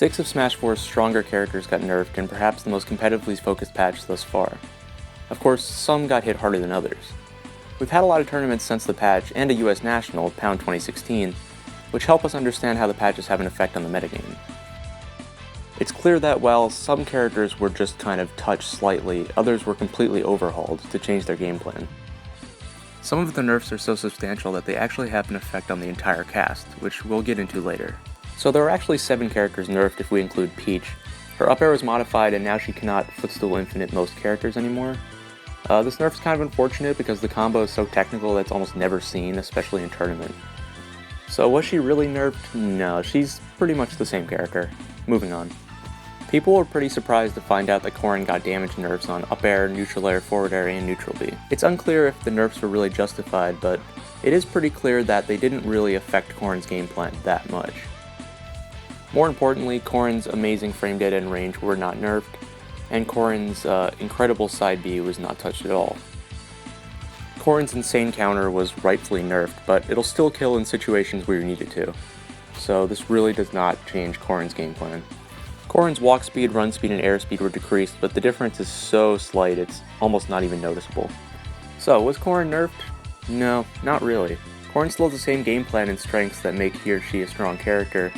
6 of Smash 4's stronger characters got nerfed in perhaps the most competitively focused patch thus far. Of course, some got hit harder than others. We've had a lot of tournaments since the patch and a US National, Pound 2016, which help us understand how the patches have an effect on the metagame. It's clear that while some characters were just kind of touched slightly, others were completely overhauled to change their game plan. Some of the nerfs are so substantial that they actually have an effect on the entire cast, which we'll get into later. So there are actually 7 characters nerfed if we include Peach. Her up air was modified and now she cannot footstool infinite most characters anymore. This nerf is kind of unfortunate because the combo is so technical that it's almost never seen, especially in tournament. So was she really nerfed? No, she's pretty much the same character. Moving on. People were pretty surprised to find out that Corrin got damage nerfs on up air, neutral air, forward air, and neutral B. It's unclear if the nerfs were really justified, but it is pretty clear that they didn't really affect Corrin's game plan that much. More importantly, Corrin's amazing frame data and range were not nerfed, and Corrin's incredible side B was not touched at all. Corrin's insane counter was rightfully nerfed, but it'll still kill in situations where you need it to, so this really does not change Corrin's game plan. Corrin's walk speed, run speed, and air speed were decreased, but the difference is so slight it's almost not even noticeable. So, was Corrin nerfed? No, not really. Corrin still has the same game plan and strengths that make he or she a strong character,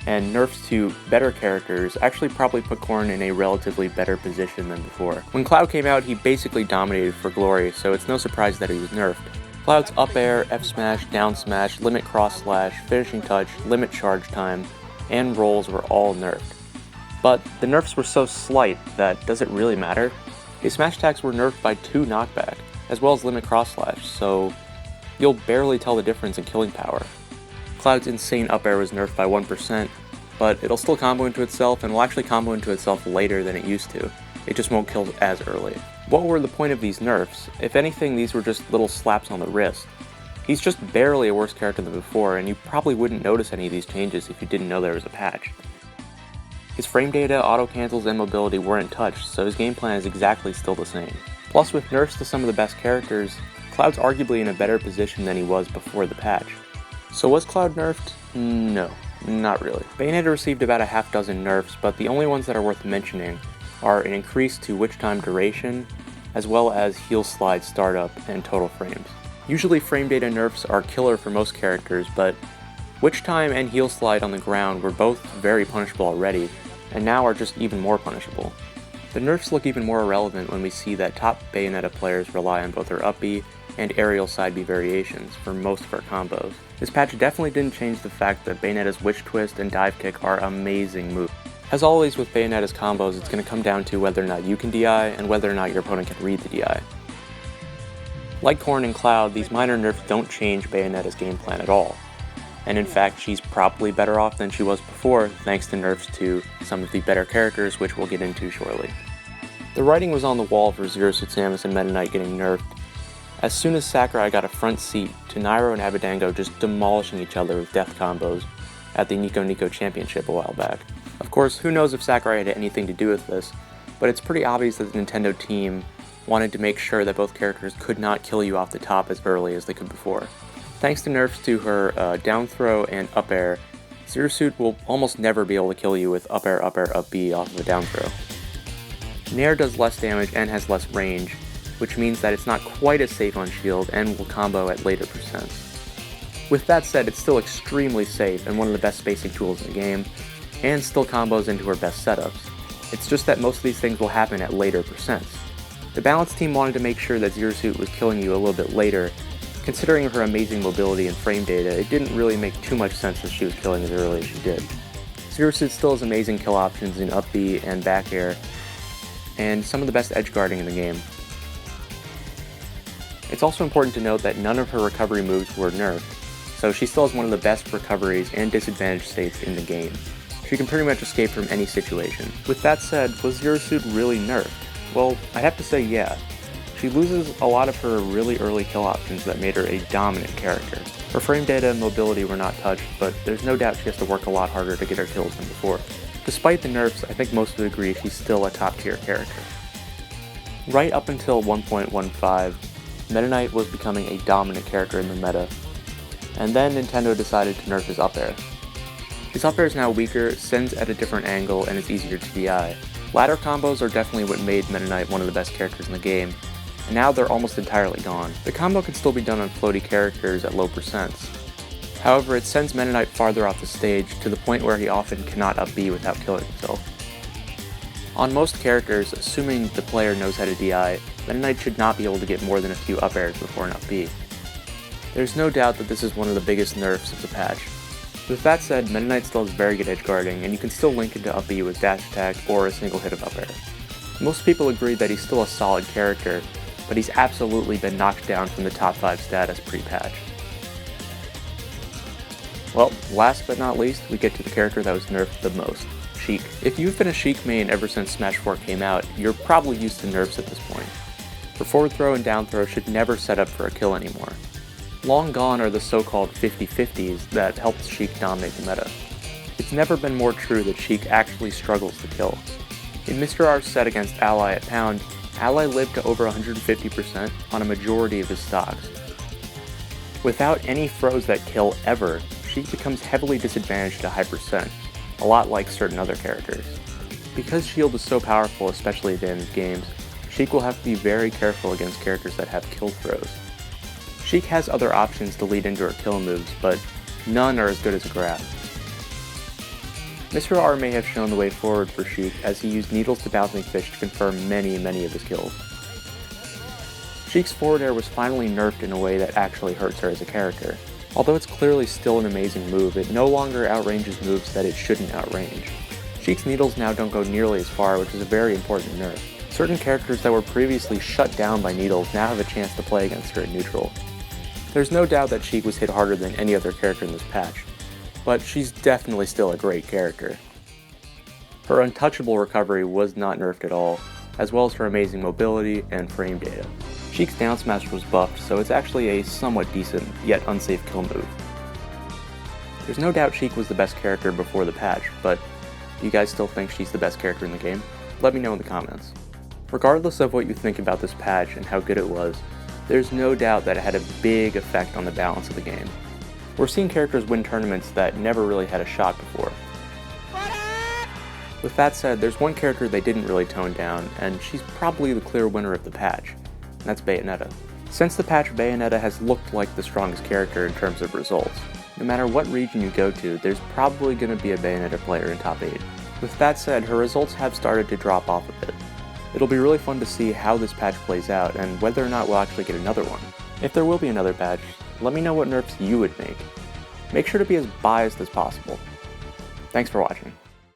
and nerfs to better characters actually probably put Corrin in a relatively better position than before. When Cloud came out, he basically dominated for glory, so it's no surprise that he was nerfed. Cloud's up air, F smash, down smash, limit cross slash, finishing touch, limit charge time, and rolls were all nerfed. But the nerfs were so slight that does it really matter? His smash attacks were nerfed by 2 knockback, as well as limit cross slash, so you'll barely tell the difference in killing power. Cloud's insane up air was nerfed by 1%, but it'll still combo into itself and will actually combo into itself later than it used to. It just won't kill as early. What were the point of these nerfs? If anything, these were just little slaps on the wrist. He's just barely a worse character than before, and you probably wouldn't notice any of these changes if you didn't know there was a patch. His frame data, auto cancels, and mobility weren't touched, so his game plan is exactly still the same. Plus, with nerfs to some of the best characters, Cloud's arguably in a better position than he was before the patch. So was Cloud nerfed? No, not really. Bayonetta received about a half dozen nerfs, but the only ones that are worth mentioning are an increase to witch time duration, as well as heal slide startup and total frames. Usually frame data nerfs are killer for most characters, but witch time and heal slide on the ground were both very punishable already, and now are just even more punishable. The nerfs look even more irrelevant when we see that top Bayonetta players rely on both her up B and aerial side B variations for most of her combos. This patch definitely didn't change the fact that Bayonetta's witch twist and dive kick are amazing moves. As always with Bayonetta's combos, it's going to come down to whether or not you can DI and whether or not your opponent can read the DI. Like Corrin and Cloud, these minor nerfs don't change Bayonetta's game plan at all. And in fact, she's probably better off than she was before, thanks to nerfs to some of the better characters, which we'll get into shortly. The writing was on the wall for Suit Samus and Metanite getting nerfed. As soon as Sakurai got a front seat to Nairo and Abadango just demolishing each other with death combos at the Nico Nico Championship a while back. Of course, who knows if Sakurai had anything to do with this, but it's pretty obvious that the Nintendo team wanted to make sure that both characters could not kill you off the top as early as they could before. Thanks to nerfs to her down throw and up air, Zero Suit will almost never be able to kill you with up air, up B off of a down throw. Nair does less damage and has less range, which means that it's not quite as safe on shield and will combo at later percents. With that said, it's still extremely safe and one of the best spacing tools in the game, and still combos into her best setups. It's just that most of these things will happen at later percents. The balance team wanted to make sure that Zero Suit was killing you a little bit later. Considering her amazing mobility and frame data, it didn't really make too much sense that she was killing as early as she did. Zero Suit still has amazing kill options in up B and back air, and some of the best edge guarding in the game. It's also important to note that none of her recovery moves were nerfed, so she still has one of the best recoveries and disadvantage states in the game. She can pretty much escape from any situation. With that said, was Zero Suit really nerfed? Well, I'd have to say yeah. She loses a lot of her really early kill options that made her a dominant character. Her frame data and mobility were not touched, but there's no doubt she has to work a lot harder to get her kills than before. Despite the nerfs, I think most would agree she's still a top tier character. Right up until 1.15, Metanite was becoming a dominant character in the meta, and then Nintendo decided to nerf his up air. His up air is now weaker, sends at a different angle, and is easier to DI. Ladder combos are definitely what made Metanite one of the best characters in the game, and now they're almost entirely gone. The combo can still be done on floaty characters at low percents. However, it sends Metanite farther off the stage to the point where he often cannot up B without killing himself. On most characters, assuming the player knows how to DI, Metanite should not be able to get more than a few up airs before an up B. There's no doubt that this is one of the biggest nerfs of the patch. With that said, Metanite still has very good edge guarding, and you can still link into up B with dash attack or a single hit of up air. Most people agree that he's still a solid character, but he's absolutely been knocked down from the top 5 status pre-patch. Well, last but not least, we get to the character that was nerfed the most, Sheik. If you've been a Sheik main ever since Smash 4 came out, you're probably used to nerfs at this point. Her forward throw and down throw should never set up for a kill anymore. Long gone are the so-called 50-50s that helped Sheik dominate the meta. It's never been more true that Sheik actually struggles to kill. In Mr. R's set against Ally at Pound, Ally lived to over 150% on a majority of his stocks. Without any throws that kill ever, Sheik becomes heavily disadvantaged at a high percent, a lot like certain other characters. Because shield is so powerful, especially at the end of games, Sheik will have to be very careful against characters that have kill throws. Sheik has other options to lead into her kill moves, but none are as good as a grab. Mr. R may have shown the way forward for Sheik as he used needles to bouncing fish to confirm many of his kills. Sheik's forward air was finally nerfed in a way that actually hurts her as a character. Although it's clearly still an amazing move, it no longer outranges moves that it shouldn't outrange. Sheik's needles now don't go nearly as far, which is a very important nerf. Certain characters that were previously shut down by needles now have a chance to play against her in neutral. There's no doubt that Sheik was hit harder than any other character in this patch, but she's definitely still a great character. Her untouchable recovery was not nerfed at all, as well as her amazing mobility and frame data. Sheik's down smash was buffed, so it's actually a somewhat decent, yet unsafe kill move. There's no doubt Sheik was the best character before the patch, but do you guys still think she's the best character in the game? Let me know in the comments. Regardless of what you think about this patch and how good it was, there's no doubt that it had a big effect on the balance of the game. We're seeing characters win tournaments that never really had a shot before. With that said, there's one character they didn't really tone down, and she's probably the clear winner of the patch, and that's Bayonetta. Since the patch, Bayonetta has looked like the strongest character in terms of results. No matter what region you go to, there's probably going to be a Bayonetta player in top 8. With that said, her results have started to drop off a bit. It'll be really fun to see how this patch plays out, and whether or not we'll actually get another one. If there will be another patch, let me know what nerfs you would make. Make sure to be as biased as possible. Thanks for watching.